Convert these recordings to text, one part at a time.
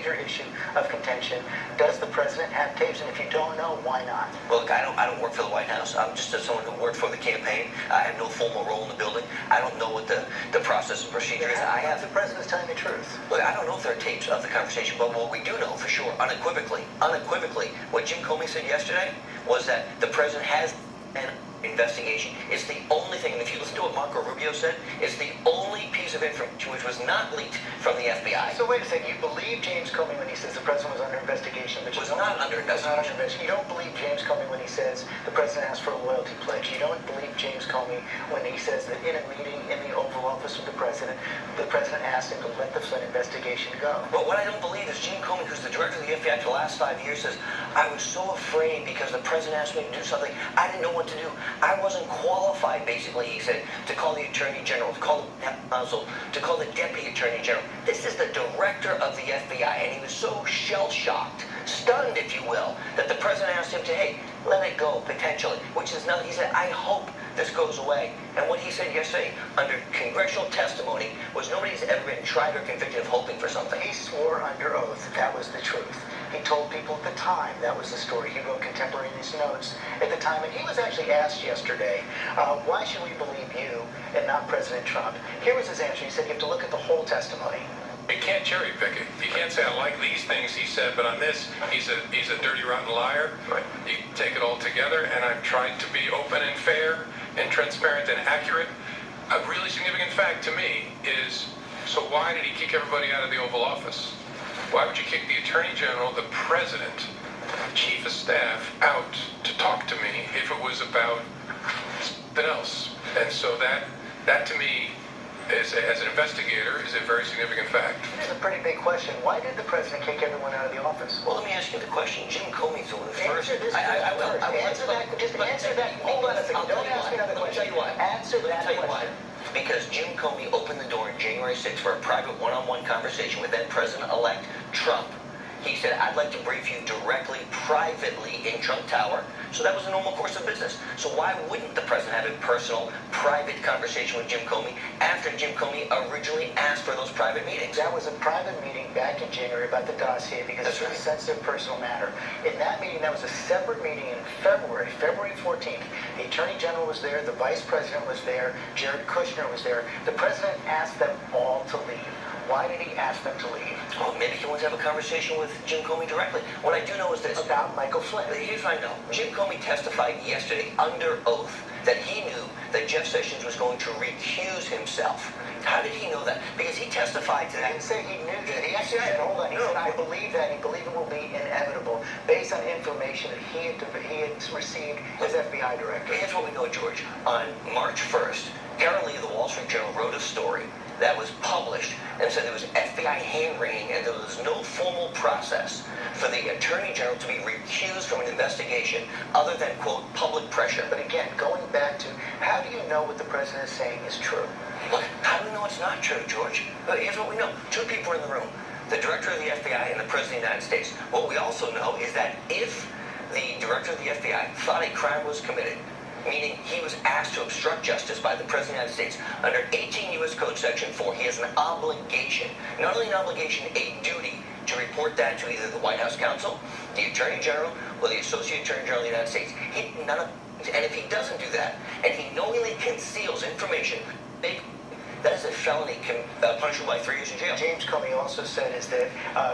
major issue of contention. Does the president have tapes? And if you don't know, why not? Well, look, I don't work for the White House. I'm just someone who worked for the campaign. I have no formal role in the building. I don't know what the process and procedure is. The president's telling the truth. Look, I don't know if there are tapes of the conversation, but what we do know for sure, unequivocally, what Jim Comey said yesterday was that the president has an investigation. It's the only thing, and if you listen to what Marco Rubio said, it's the only piece of information which was not leaked from the FBI. So wait a second, you believe James Comey when he says the president was under investigation, but was not under investigation. You don't believe James Comey when he says the president asked for a loyalty pledge. You don't believe James Comey when he says that in a meeting in the Oval Office with the president asked him to let the Flynn investigation go. But what I don't believe is Jim Comey, who's the director of the FBI for the last 5 years, says, I was so afraid because the president asked me to do something. I didn't know what to do. I wasn't qualified, basically, he said, to call the Attorney General, to call the Deputy Attorney General. This is the director of the FBI, and he was so shell-shocked, stunned, if you will, that the president asked him to, hey, let it go, potentially, which is nothing. He said, I hope this goes away. And what he said yesterday, under congressional testimony, was nobody's ever been tried or convicted of hoping for something. He swore under oath that was the truth. He told people at the time that was the story. He wrote contemporaneous notes at the time, and he was actually asked yesterday, why should we believe you and not President Trump? Here was his answer. He said you have to look at the whole testimony. You can't cherry pick it. You can't say I like these things he said, but on this, he's a dirty, rotten liar. Right. You take it all together, and I've tried to be open and fair and transparent and accurate. A really significant fact to me is, so why did he kick everybody out of the Oval Office? Why would you kick the Attorney General, the President, the Chief of Staff out to talk to me if it was about something else? And so that to me, as an investigator, is a very significant fact. It is a pretty big question. Why did the president kick everyone out of the office? Well, let me ask you the question. Jim Comey's the one who first. Answer this first. Answer that. Hold on a second. Don't ask me another question. Let me tell you why. Answer that question. Because Jim Comey opened the door on January 6th for a private one-on-one conversation with then President-elect Trump. He said, I'd like to brief you directly, privately in Trump Tower. So that was a normal course of business. So why wouldn't the president have a personal, private conversation with Jim Comey after Jim Comey originally asked for those private meetings? That was a private meeting back in January about the dossier because it's a sensitive personal matter. In that meeting, that was a separate meeting in February 14th. The Attorney General was there, the Vice President was there, Jared Kushner was there. The President asked them all to leave. Why did he ask them to leave? Well, maybe he wants to have a conversation with Jim Comey directly. What I do know is this. About Michael Flynn. Here's what I know. Jim Comey testified yesterday under oath that he knew that Jeff Sessions was going to recuse himself. How did he know that? Because he testified to that. He didn't say he knew that. He actually said, hold on. He said, I believe that. He believed it will be inevitable based on information that he had received as FBI director. Here's what we know, George. On March 1st, Karen Lee of the Wall Street Journal wrote a story that was published and said there was FBI hand-wringing and there was no formal process for the Attorney General to be recused from an investigation other than, quote, public pressure. But again, going back to, how do you know what the president is saying is true? Look, how do we know it's not true, George? Here's what we know. Two people are in the room, the director of the FBI and the President of the United States. What we also know is that if the director of the FBI thought a crime was committed, meaning he was asked to obstruct justice by the President of the United States, under 18 U.S. Code Section 4, he has an obligation, not only an obligation, a duty to report that to either the White House counsel, the Attorney General, or the Associate Attorney General of the United States. And if he doesn't do that, and he knowingly conceals information, that is a felony punishable by 3 years in jail. James Comey also said is that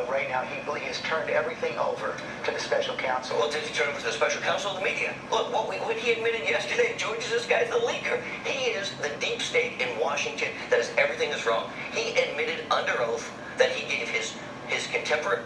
right now he has turned everything over to the special counsel. Well, did he turn over to the special counsel of the media? Look, what he admitted yesterday, George, is this guy's the leaker. He is the deep state in Washington that is everything is wrong. He admitted under oath that he gave his contemporaries